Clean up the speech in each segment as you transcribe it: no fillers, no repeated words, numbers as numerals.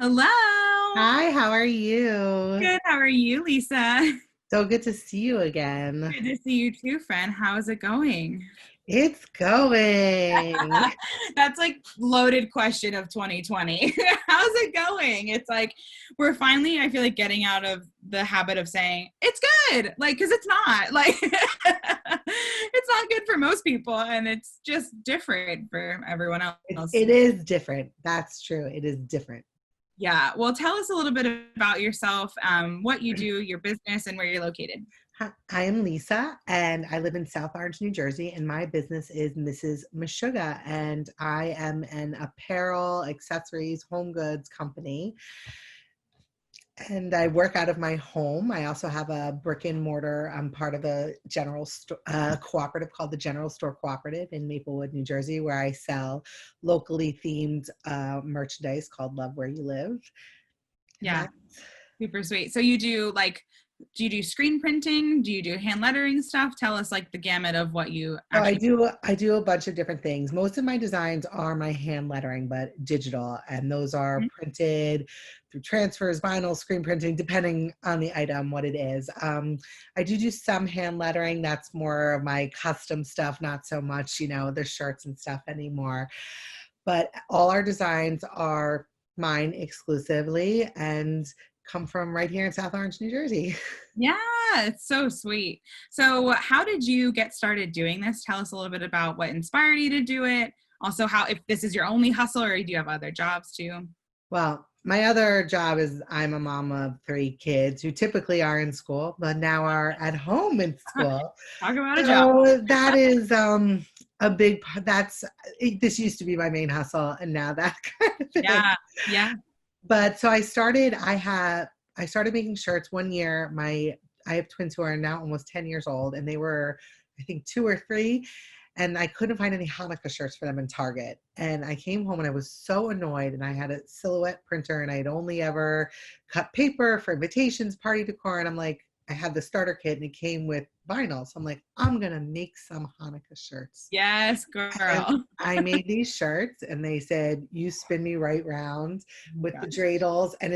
Hello. Hi, how are you? Good. How are you, Lisa? So good to see you again. Good to see you too, friend. How's it going? It's going. That's like loaded question of 2020. How's it going? It's like we're finally, I feel like, getting out of the habit of saying it's good, like because it's not. Like it's not good for most people, and it's just different for everyone It, else. it is different. That's true. It is different. Yeah. Well, tell us a little bit about yourself, what you do, your business, and where you're located. Hi, I am Lisa, and I live in South Orange, New Jersey, and my business is Mrs. Meshugga, and I am an apparel, accessories, home goods company. And I work out of my home. I also have a brick and mortar. I'm part of a cooperative called the General Store Cooperative in Maplewood, New Jersey, where I sell locally themed merchandise called Love Where You Live. And Yeah. that, Super sweet. So do you do screen printing? Do you do hand lettering stuff? Tell us like the gamut of what you so I actually. do I do a bunch of different things. Most of my designs are my hand lettering, but digital, and those are printed through transfers, vinyl, screen printing, depending on the item, what it is. I do some hand lettering. That's more of my custom stuff, not so much, the shirts and stuff anymore. But all our designs are mine exclusively and come from right here in South Orange, New Jersey. Yeah, it's so sweet. So how did you get started doing this? Tell us a little bit about what inspired you to do it. Also, how if this is your only hustle or do you have other jobs too? Well, my other job is I'm a mom of three kids who typically are in school, but now are at home in school. Talk about a job. So that is a big part. This used to be my main hustle, and now that kind of thing. Yeah. Yeah. But so I started making shirts one year. I have twins who are now almost 10 years old, and they were, I think, 2 or 3. And I couldn't find any Hanukkah shirts for them in Target. And I came home and I was so annoyed. And I had a silhouette printer, and I had only ever cut paper for invitations, party decor. And I'm like, I had the starter kit, and it came with vinyl. So I'm like, I'm going to make some Hanukkah shirts. Yes, And girl. I made these shirts, and they said, "You spin me right round Oh my with the gosh. dreidels." And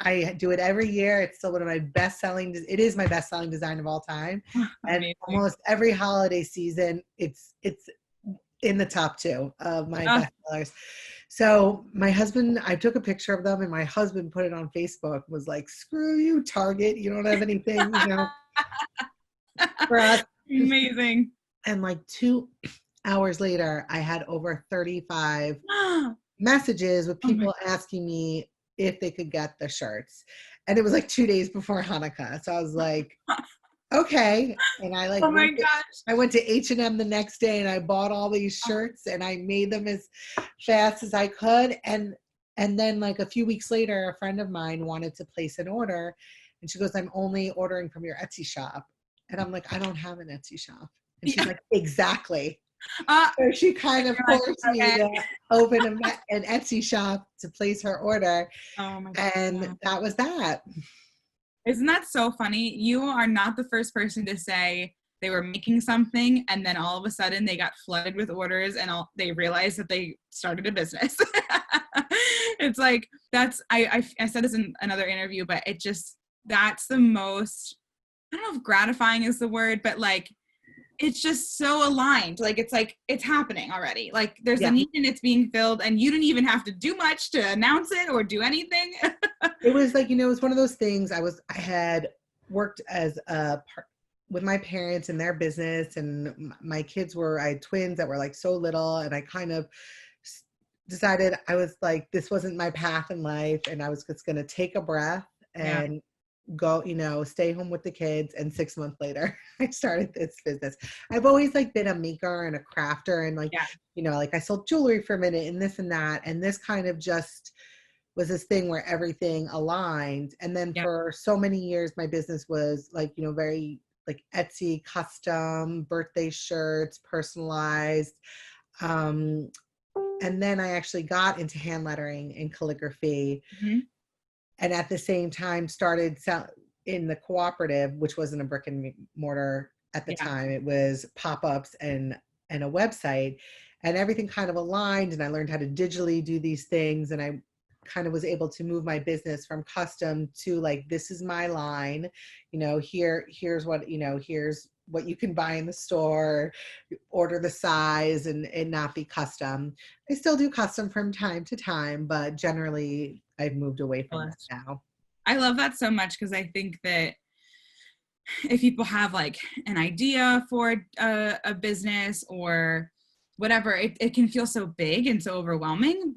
I do it every year. It's still one of my best selling. It is my best selling design of all time. And Amazing. almost every holiday season, it's in the top 2 of my Oh. best sellers. So I took a picture of them, and my husband put it on Facebook, was like, "Screw you, Target. You don't have anything, for us." Amazing. And like 2 hours later, I had over 35 messages with Oh my. people asking me if they could get the shirts. And it was like 2 days before Hanukkah. So I was like, okay. And Oh my gosh. I went to H&M the next day, and I bought all these shirts, and I made them as fast as I could. And then like a few weeks later, a friend of mine wanted to place an order, and she goes, "I'm only ordering from your Etsy shop." And I'm like, "I don't have an Etsy shop." And she's Yeah. like, "Exactly." Uh, So she kind of you're like, forced me okay. to open an Etsy shop to place her order. Oh my And God. that was that. Isn't that so funny? You are not the first person to say they were making something and then all of a sudden they got flooded with orders and they realized that they started a business. It's like I said this in another interview, but that's the most, I don't know if gratifying is the word, but like it's just so aligned. Like it's happening already. Like there's a Yeah. need and it's being filled, and you didn't even have to do much to announce it or do anything. It was like, it was one of those things. I had worked with my parents in their business, and my kids I had twins that were like so little, and I kind of decided, I was like, this wasn't my path in life, and I was just going to take a breath Yeah. and go, stay home with the kids. And 6 months later, I started this business. I've always like been a maker and a crafter, and like, Yeah. like I sold jewelry for a minute and this and that. And this kind of just was this thing where everything aligned. And then Yeah. for so many years, my business was like, very like Etsy, custom birthday shirts, personalized. Um, and then I actually got into hand lettering and calligraphy, Mm-hmm. and at the same time started in the cooperative, which wasn't a brick and mortar at the Yeah. time. It was pop-ups and a website, and everything kind of aligned, and I learned how to digitally do these things. And kind of was able to move my business from custom to like, this is my line, here's what, here's what you can buy in the store, order the size and not be custom. I still do custom from time to time, but generally I've moved away from that now. I love that so much because I think that if people have like an idea for a business or whatever, it can feel so big and so overwhelming.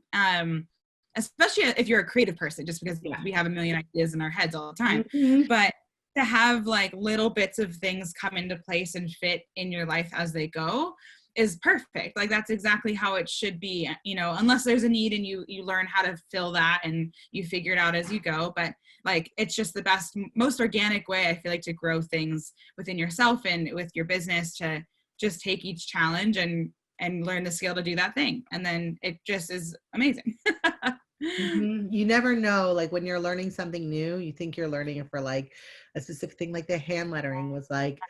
Especially if you're a creative person, just because we have a million ideas in our heads all the time. Mm-hmm. But to have like little bits of things come into place and fit in your life as they go is perfect. Like that's exactly how it should be, unless there's a need and you learn how to fill that and you figure it out as you go. But like, it's just the best, most organic way, I feel like, to grow things within yourself and with your business, to just take each challenge and learn the skill to do that thing. And then it just is amazing. Mm-hmm. You never know, like when you're learning something new, you think you're learning it for like a specific thing. Like the hand lettering was like,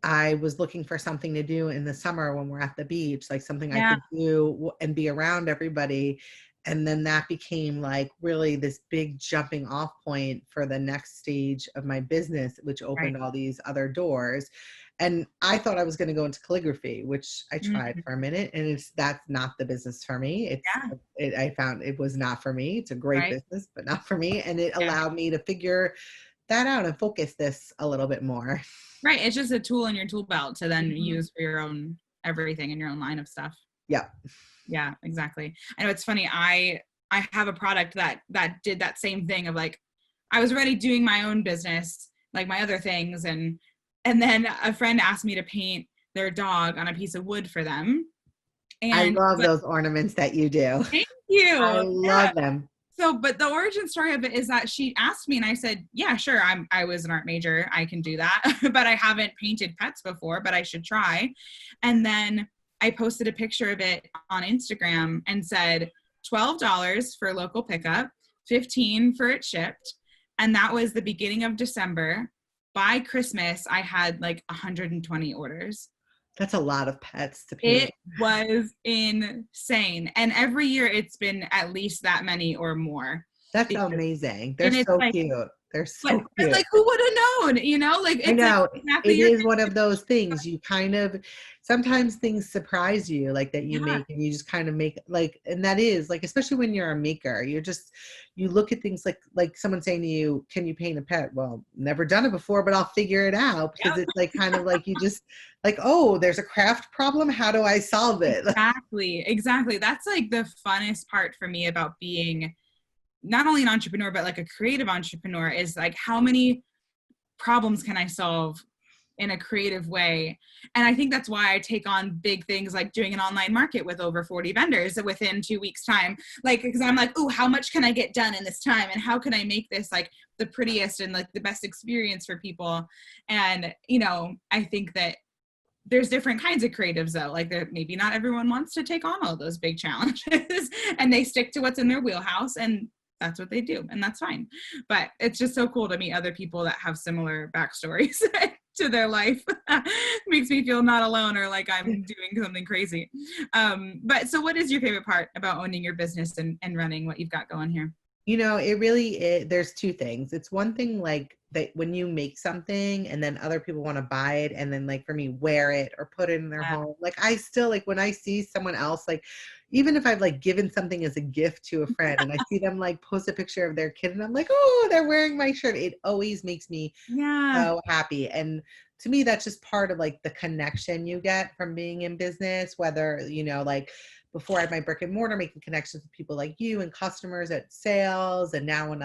I was looking for something to do in the summer when we're at the beach, like something I could do and be around everybody. And then that became like really this big jumping off point for the next stage of my business, which opened all these other doors. And I thought I was going to go into calligraphy, which I tried for a minute, and that's not the business for me. I found it was not for me. It's a great business, but not for me. And it allowed me to figure that out and focus this a little bit more. Right. It's just a tool in your tool belt to then use for your own everything in your own line of stuff. Yeah. Yeah, exactly. I know it's funny. I have a product that did that same thing of like, I was already doing my own business, like my other things. And then a friend asked me to paint their dog on a piece of wood for them. And I love those ornaments that you do. Thank you. I love them. So, but the origin story of it is that she asked me and I said, yeah, sure. I was an art major. I can do that, but I haven't painted pets before, but I should try. And then I posted a picture of it on Instagram and said $12 for local pickup, $15 for it shipped. And that was the beginning of December. By Christmas, I had like 120 orders. That's a lot of pets to paint. It was insane. And every year it's been at least that many or more. That's amazing. They're so cute. They're so cute. Like, who would have known, like, it's I know. like exactly it is one of those things you kind of, sometimes things surprise you, like that you make, and you just kind of make like, and that is like, especially when you're a maker, you look at things like someone saying to you, can you paint a pet? Well, never done it before, but I'll figure it out, because it's like kind of like you just like, oh, there's a craft problem. How do I solve it? Exactly. That's like the funnest part for me about being not only an entrepreneur, but like a creative entrepreneur, is like, how many problems can I solve in a creative way? And I think that's why I take on big things like doing an online market with over 40 vendors within 2 weeks time. Like, because I'm like, oh, how much can I get done in this time? And how can I make this like the prettiest and like the best experience for people? And, I think that there's different kinds of creatives though. Like maybe not everyone wants to take on all those big challenges and they stick to what's in their wheelhouse, and that's what they do, and that's fine. But it's just so cool to meet other people that have similar backstories to their life. Makes me feel not alone or like I'm doing something crazy. But so what is your favorite part about owning your business and running what you've got going here? It really is. There's two things. It's one thing like that when you make something and then other people want to buy it, and then like for me, wear it or put it in their home. Like I still like when I see someone else, like even if I've like given something as a gift to a friend and I see them like post a picture of their kid and I'm like, oh, they're wearing my shirt. It always makes me so happy. And to me, that's just part of like the connection you get from being in business, whether, like before I had my brick and mortar, making connections with people like you and customers at sales. And now when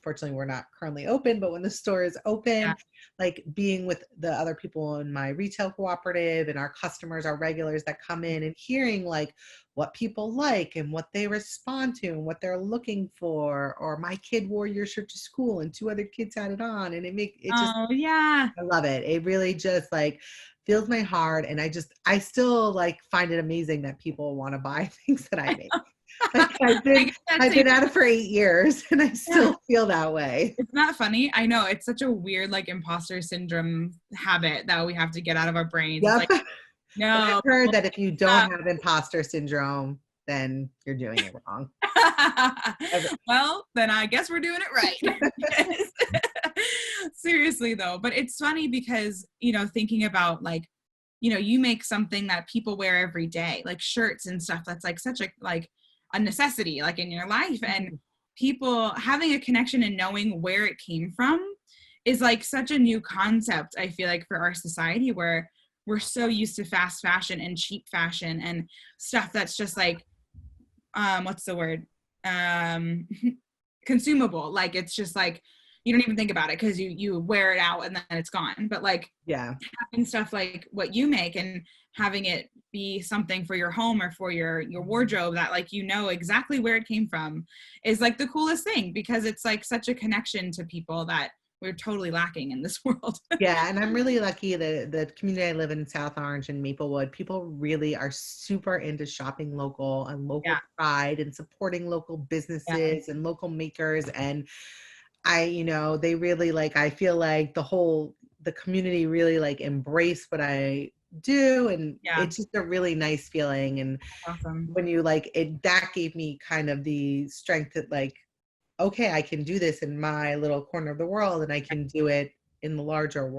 fortunately we're not currently open, but when the store is open, like being with the other people in my retail cooperative and our customers, our regulars that come in, and hearing like what people like and what they respond to and what they're looking for. Or my kid wore your shirt to school and 2 other kids had it on, and I love it. It really just like fills my heart. And I still like find it amazing that people want to buy things that I make. Like I've been at it for 8 years and I still feel that way. It's not funny. I know it's such a weird like imposter syndrome habit that we have to get out of our brains. Yep. Like, no, I've heard that if you don't have imposter syndrome, then you're doing it wrong. Well, then I guess we're doing it right. Seriously though, but it's funny because, thinking about like, you make something that people wear every day, like shirts and stuff that's like such a necessity, like in your life, and people having a connection and knowing where it came from is like such a new concept, I feel like, for our society, where we're so used to fast fashion and cheap fashion and stuff that's just like, what's the word? Consumable. Like, it's just like, you don't even think about it because you wear it out and then it's gone. But like, yeah, having stuff like what you make and having it be something for your home or for your wardrobe that like, exactly where it came from is like the coolest thing, because it's like such a connection to people that we're totally lacking in this world. yeah. And I'm really lucky that the community I live in, South Orange and Maplewood, people really are super into shopping local and local Yeah. pride and supporting local businesses and local makers. And they really like, I feel like the community really like embrace what I do. And it's just a really nice feeling. And Awesome. when you like it, that gave me kind of the strength that like, okay, I can do this in my little corner of the world, and I can do it in the larger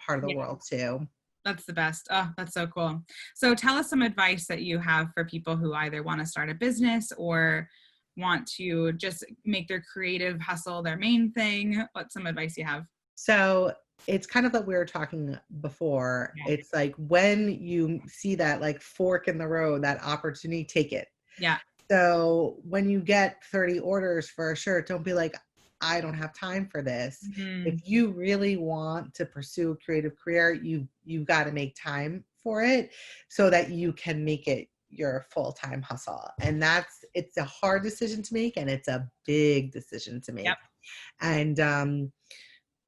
part of the world too. That's the best. Oh, that's so cool. So tell us some advice that you have for people who either want to start a business or want to just make their creative hustle their main thing. What's some advice you have? So it's kind of like we were talking before. Yeah. It's like when you see that like fork in the road, that opportunity, take it. Yeah. So when you get 30 orders for a shirt, don't be like, I don't have time for this. Mm-hmm. If you really want to pursue a creative career, you've got to make time for it so that you can make it your full-time hustle. And it's a hard decision to make, and it's a big decision to make. Yep. And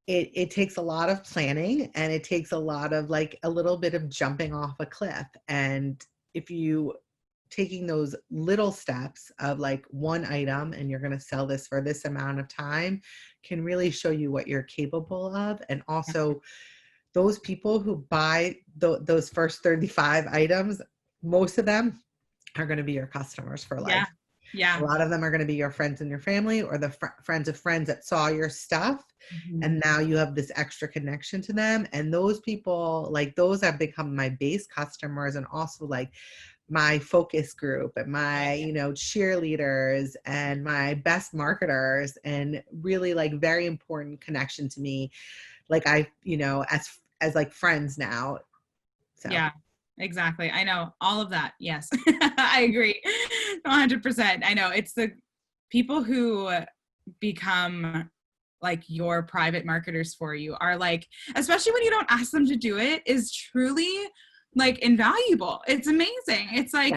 it takes a lot of planning, and it takes a lot of like a little bit of jumping off a cliff. And if you taking those little steps of like one item and you're going to sell this for this amount of time can really show you what you're capable of. And also those people who buy those first 35 items, most of them are going to be your customers for life. Yeah. A lot of them are going to be your friends and your family, or the friends of friends that saw your stuff. Mm-hmm. And now you have this extra connection to them. And those people, like those have become my base customers, and also like my focus group and my, cheerleaders and my best marketers, and really like very important connection to me. Like as like friends now. So. Yeah, exactly. I know all of that. Yes, I agree. 100%. I know it's the people who become like your private marketers for you are like, especially when you don't ask them to do it, is truly like invaluable. It's amazing. It's like,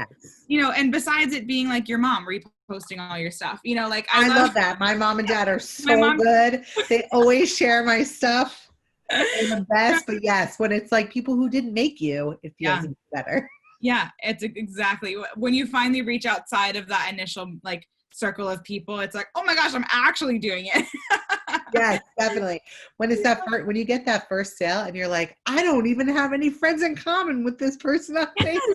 and besides it being like your mom reposting all your stuff, like I love that. My mom and dad are so good. They always share my stuff. They're the best. But yes, when it's like people who didn't make you, it feels even better. Yeah, it's exactly when you finally reach outside of that initial like circle of people, it's like, oh my gosh, I'm actually doing it. Yes, definitely. When it's when you get that first sale and you're like, I don't even have any friends in common with this person on Facebook.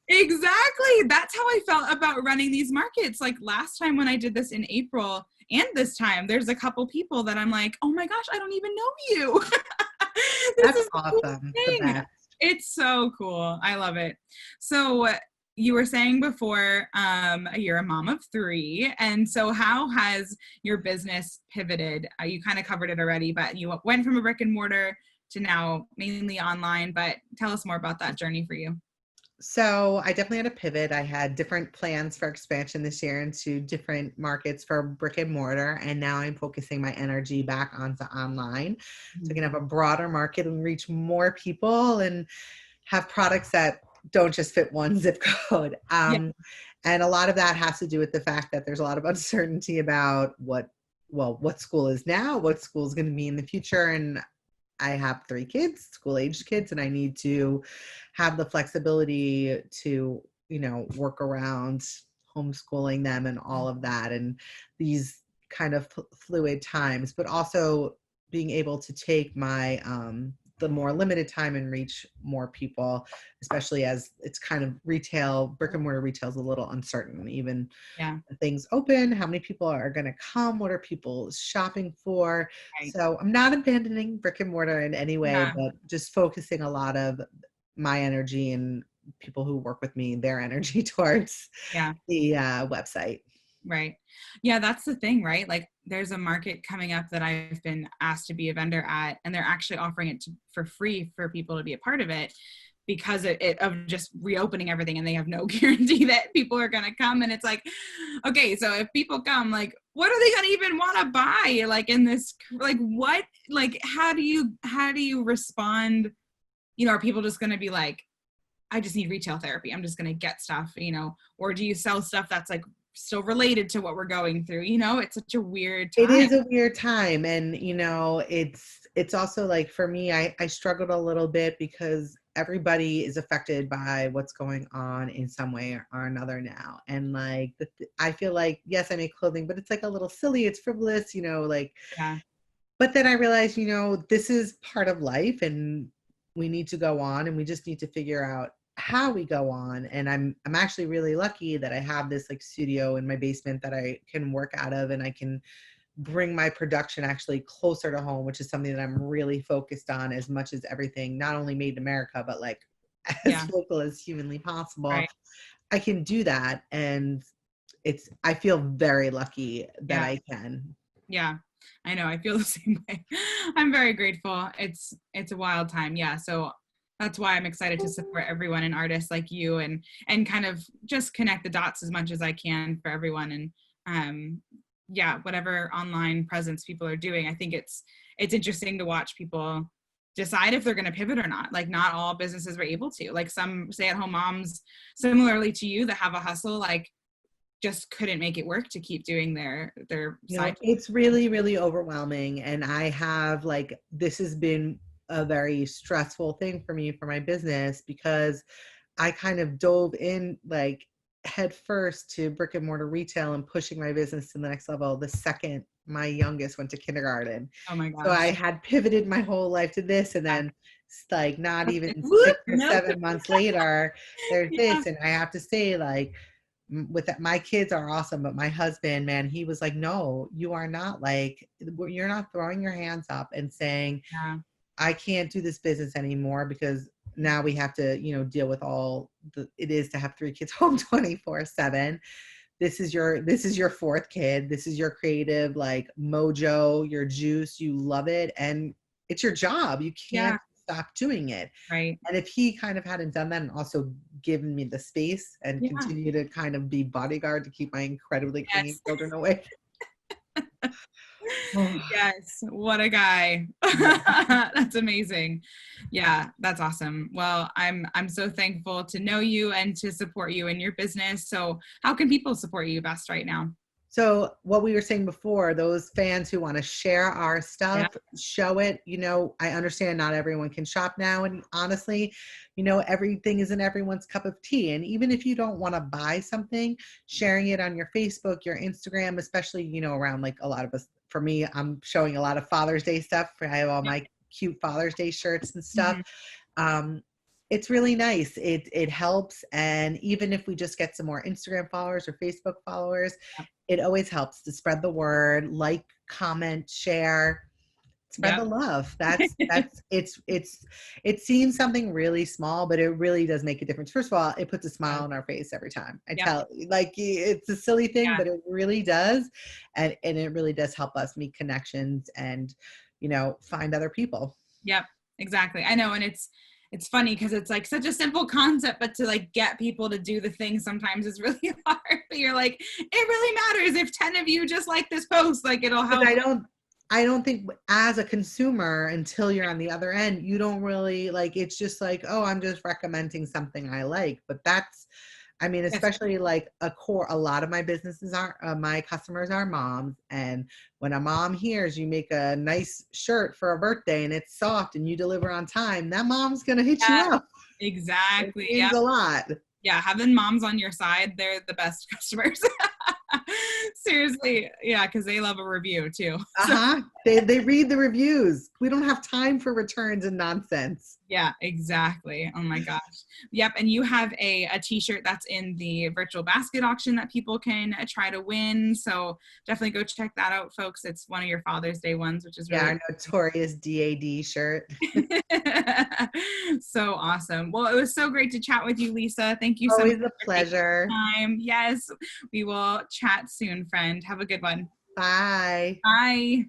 Exactly. That's how I felt about running these markets. Like last time when I did this in April, and this time there's a couple people that I'm like, oh my gosh, I don't even know you. That's awesome. The best. It's so cool. I love it. So you were saying before, you're a mom of 3. And so how has your business pivoted? You kind of covered it already, but you went from a brick and mortar to now mainly online, but tell us more about that journey for you. So I definitely had a pivot. I had different plans for expansion this year into different markets for brick and mortar. And now I'm focusing my energy back onto online. So I can have a broader market and reach more people and have products that don't just fit one zip code. And a lot of that has to do with the fact that there's a lot of uncertainty about what school is now, what school is going to be in the future. And I have 3 kids, school-aged kids, and I need to have the flexibility to, work around homeschooling them and all of that, and these kind of fluid times, but also being able to take my the more limited time and reach more people, especially as it's kind of retail, brick and mortar retail is a little uncertain. Even Yeah. things open, how many people are going to come, what are people shopping for? Right. So I'm not abandoning brick and mortar in any way, Yeah. but just focusing a lot of my energy and people who work with me, their energy towards Yeah. the website. Right. Yeah, that's the thing, right? Like there's a market coming up that I've been asked to be a vendor at, and they're actually offering it for free for people to be a part of it because of just reopening everything, and they have no guarantee that people are going to come. And it's like, okay, so if people come, like, what are they going to even want to buy? Like in this, like what, like, how do you respond? You know, are people just going to be like, I just need retail therapy, I'm just going to get stuff, you know, or do you sell stuff that's like still related to what we're going through? You know, it's such a weird It time. is a weird time. And, it's also like for me, I struggled a little bit because everybody is affected by what's going on in some way or another now. And like, I feel like, yes, I make clothing, but it's like a little silly. It's frivolous, like, Yeah. but then I realized, this is part of life and we need to go on and we just need to figure out how we go on. And I'm actually really lucky that I have this like studio in my basement that I can work out of, and I can bring my production actually closer to home, which is something that I'm really focused on as much as everything, not only made in America, but like Yeah. as local as humanly possible. Right. I can do that. And I feel very lucky that Yeah. I can. Yeah. I know. I feel the same way. I'm very grateful. It's a wild time. Yeah. So that's why I'm excited to support everyone and artists like you, and kind of just connect the dots as much as I can for everyone. And yeah, whatever online presence people are doing, I think it's interesting to watch people decide if they're going to pivot or not. Like not all businesses were able to. Like some stay-at-home moms, similarly to you, that have a hustle, like just couldn't make it work to keep doing their side. It's really, really overwhelming. And this has been a very stressful thing for me for my business, because I kind of dove in like head first to brick and mortar retail and pushing my business to the next level the second my youngest went to kindergarten. Oh my So I gosh. had pivoted my whole life to this, and Yeah. then like not even Whoop, 6 or 7 months later, there's Yeah. this. And I have to say, like, with that, my kids are awesome, but my husband, man, he was like, no, you are not, like, you're not throwing your hands up and saying, Yeah. I can't do this business anymore, because now we have to, deal with all it is to have 3 kids home 24/7. This is your fourth kid. This is your creative, like, mojo, your juice. You love it, and it's your job. You Yeah. can't stop doing it. Right. And if he kind of hadn't done that and also given me the space and Yeah. continue to kind of be bodyguard to keep my incredibly clingy Yes. children away. Oh, Yes. What a guy. yeah. That's amazing. Yeah, that's awesome. Well, I'm so thankful to know you and to support you in your business. So how can people support you best right now? So what we were saying before, those fans who want to share our Yeah. stuff, show it. I understand not everyone can shop now. And honestly, everything isn't everyone's cup of tea. And even if you don't want to buy something, sharing it on your Facebook, your Instagram, especially, around like a lot of us, for me, I'm showing a lot of Father's Day stuff. I have all Yeah. my cute Father's Day shirts and stuff. Mhm. Um, it's really nice. It helps. And even if we just get some more Instagram followers or Facebook followers, it always helps to spread the word, like, comment, share, spread the Yep. love. It seems something really small, but it really does make a difference. First of all, it puts a smile on our face every time. I Yep. tell, like, it's a silly thing, Yeah. but it really does. And it really does help us make connections and, find other people. Yep, exactly. I know. And it's funny because it's like such a simple concept, but to like get people to do the thing sometimes is really hard. But you're like, it really matters if 10 of you just like this post, like it'll help. I don't think as a consumer, until you're on the other end, you don't really like, it's just like, oh, I'm just recommending something I like. But Yes. especially like a lot of my businesses are, my customers are moms. And when a mom hears you make a nice shirt for a birthday and it's soft and you deliver on time, that mom's going to hit you Yeah, up. It exactly. means Yep. a lot. Yeah, having moms on your side, they're the best customers. Seriously, yeah, because they love a review too. So, Uh-huh. They read the reviews. We don't have time for returns and nonsense. yeah, exactly. Oh my gosh. Yep. And you have a t-shirt that's in the virtual basket auction that people can try to win. So definitely go check that out, folks. It's one of your Father's Day ones, which is Yeah, really our notorious DAD shirt. so awesome. Well, it was so great to chat with you, Lisa. Thank you so much Always a for taking pleasure. the time. Yes, we will chat soon, friend. Have a good one. Bye. Bye.